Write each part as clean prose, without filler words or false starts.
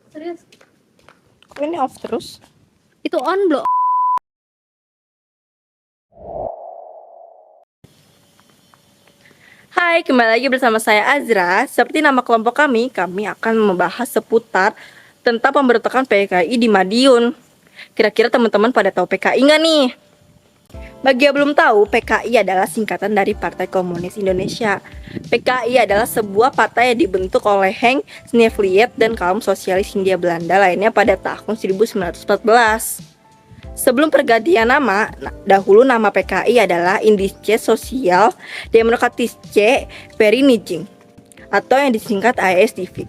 Serius? Kok ini off terus? Itu on belum? Hai, kembali lagi bersama saya Azra. Seperti nama kelompok kami akan membahas seputar tentang pemberontakan PKI di Madiun. Kira-kira teman-teman pada tahu PKI nggak nih? Bagi yang belum tahu, PKI adalah singkatan dari Partai Komunis Indonesia. PKI adalah sebuah partai yang dibentuk oleh Henk Sneevliet dan kaum sosialis Hindia Belanda lainnya pada tahun 1914. Sebelum pergantian nama, dahulu nama PKI adalah Indische Sosial Demokratische Vereniging atau yang disingkat ISDV.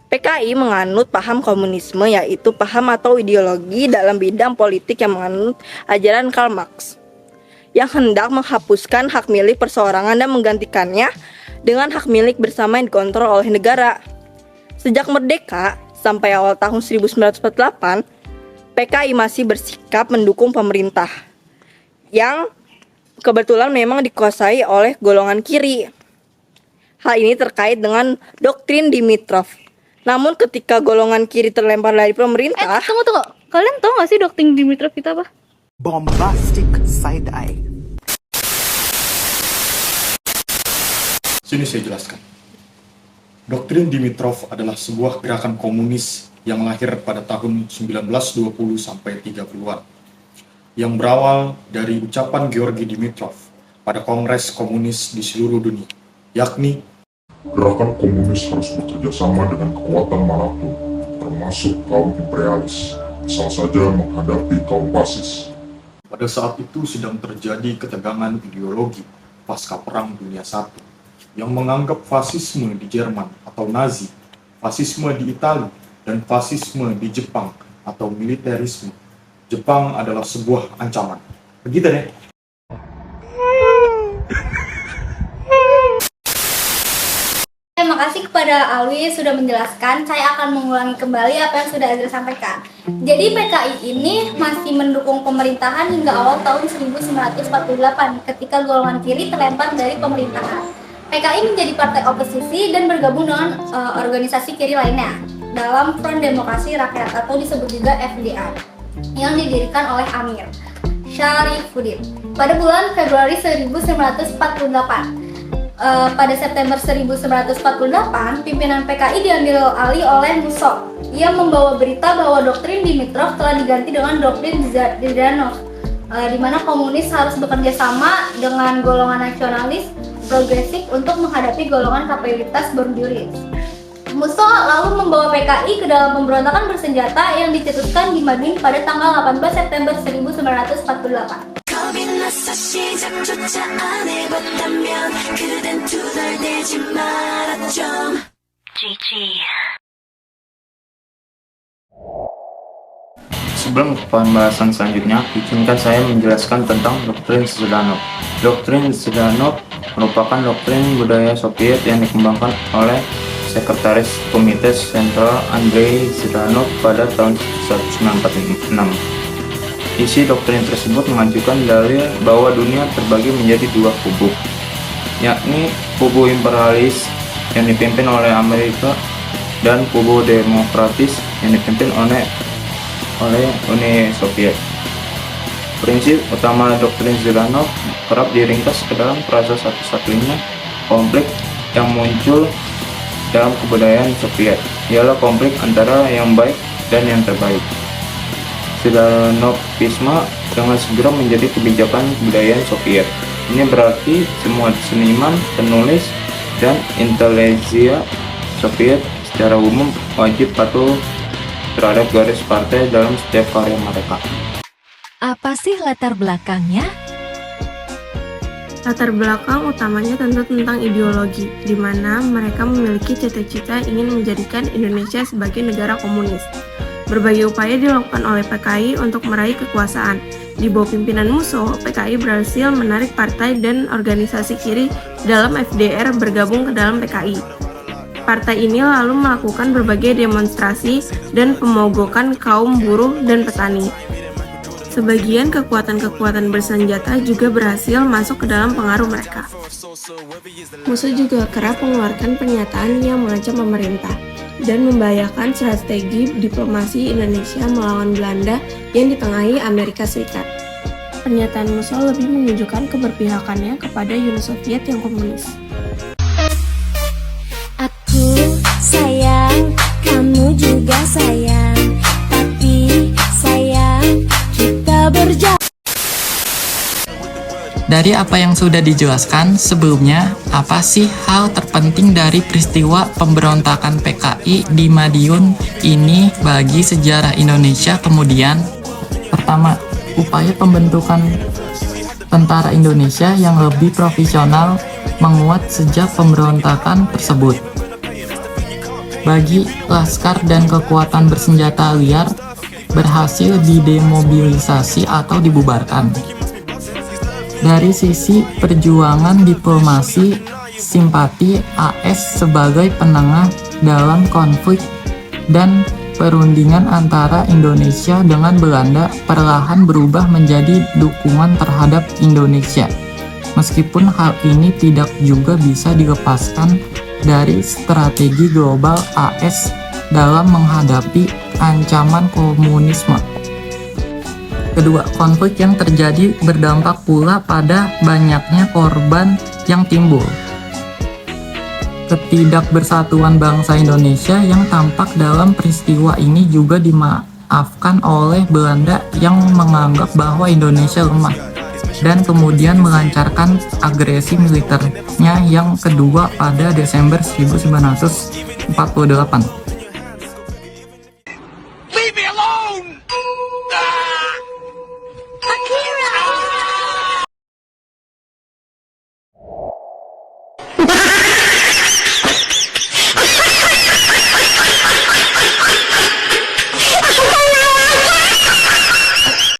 PKI menganut paham komunisme, yaitu paham atau ideologi dalam bidang politik yang menganut ajaran Karl Marx, yang hendak menghapuskan hak milik perseorangan dan menggantikannya dengan hak milik bersama yang dikontrol oleh negara. Sejak merdeka sampai awal tahun 1948, PKI masih bersikap mendukung pemerintah yang kebetulan memang dikuasai oleh golongan kiri. Hal ini terkait dengan doktrin Dimitrov. Namun ketika golongan kiri terlempar dari pemerintah, Tunggu. Kalian tahu nggak sih doktrin Dimitrov itu apa? Bombastic side eye. Sini saya jelaskan. Doktrin Dimitrov adalah sebuah gerakan komunis yang lahir pada tahun 1920 sampai 30-an, yang berawal dari ucapan Georgi Dimitrov pada Kongres Komunis di seluruh dunia, yakni gerakan komunis harus bekerja sama dengan kekuatan manapun, termasuk kaum imperialis, asal saja menghadapi kaum fasis. pada saat itu sedang terjadi ketegangan ideologi pasca Perang Dunia I, yang menganggap fasisme di Jerman atau Nazi, fasisme di Italia, dan fasisme di Jepang atau militerisme Jepang adalah sebuah ancaman. Begitu deh. Terima kasih kepada Alwi sudah menjelaskan. Saya akan mengulangi kembali apa yang sudah Azra sampaikan. Jadi PKI ini masih mendukung pemerintahan hingga awal tahun 1948 ketika golongan kiri terlempar dari pemerintahan. PKI menjadi partai oposisi dan bergabung dengan organisasi kiri lainnya dalam Front Demokrasi Rakyat atau disebut juga FDR yang didirikan oleh Amir Syarifuddin pada bulan Februari 1948. Pada September 1948, pimpinan PKI diambil alih oleh Mussolini. Ia membawa berita bahwa doktrin Dimitrov telah diganti dengan doktrin Zhdanov, di mana komunis harus bekerja sama dengan golongan nasionalis progresif untuk menghadapi golongan kapitalitas berjuris. Mussolini lalu membawa PKI ke dalam pemberontakan bersenjata yang dicetuskan di Madiun pada tanggal 18 September 1948. Sebelum ke pembahasan selanjutnya, izinkan saya menjelaskan tentang doktrin Zhdanov. Doktrin Zhdanov merupakan doktrin budaya Soviet yang dikembangkan oleh Sekretaris Komite Sentral Andrei Zhdanov pada tahun 1946. Isi doktrin tersebut mengajukan dalil bahwa dunia terbagi menjadi dua kubu, yakni kubu imperialis yang dipimpin oleh Amerika dan kubu demokratis yang dipimpin oleh Uni Soviet. Prinsip utama doktrin Zhdanov kerap diringkas ke dalam frasa satu-satunya konflik yang muncul dalam kebudayaan Soviet, ialah konflik antara yang baik dan yang terbaik. Zhdanovisme dengan segera menjadi kebijakan kebudayaan Soviet. Ini berarti semua seniman, penulis, dan inteleksia Soviet secara umum wajib patuh terhadap garis partai dalam setiap karya mereka. Apa sih latar belakangnya? Latar belakang utamanya tentu tentang ideologi, di mana mereka memiliki cita-cita ingin menjadikan Indonesia sebagai negara komunis. Berbagai upaya dilakukan oleh PKI untuk meraih kekuasaan. Di bawah pimpinan Musso, PKI berhasil menarik partai dan organisasi kiri dalam FDR bergabung ke dalam PKI. Partai ini lalu melakukan berbagai demonstrasi dan pemogokan kaum buruh dan petani. Sebagian kekuatan-kekuatan bersenjata juga berhasil masuk ke dalam pengaruh mereka. Musso juga kerap mengeluarkan pernyataan yang mengancam pemerintah dan membahayakan strategi diplomasi Indonesia melawan Belanda yang ditengahi Amerika Serikat. Pernyataan Musso lebih menunjukkan keberpihakannya kepada Uni Soviet yang komunis. Aku sayang, kamu juga sayang, tapi sayang kita berjalan. Dari apa yang sudah dijelaskan sebelumnya, apa sih hal terpenting dari peristiwa pemberontakan PKI di Madiun ini bagi sejarah Indonesia kemudian? Pertama, upaya pembentukan tentara Indonesia yang lebih profesional menguat sejak pemberontakan tersebut. Bagi laskar dan kekuatan bersenjata liar berhasil didemobilisasi atau dibubarkan. Dari sisi perjuangan diplomasi, simpati AS sebagai penengah dalam konflik dan perundingan antara Indonesia dengan Belanda perlahan berubah menjadi dukungan terhadap Indonesia. Meskipun hal ini tidak juga bisa dilepaskan dari strategi global AS dalam menghadapi ancaman komunisme. Kedua, konflik yang terjadi berdampak pula pada banyaknya korban yang timbul. Ketidakbersatuan bangsa Indonesia yang tampak dalam peristiwa ini juga dimaafkan oleh Belanda yang menganggap bahwa Indonesia lemah dan kemudian melancarkan agresi militernya yang kedua pada Desember 1948.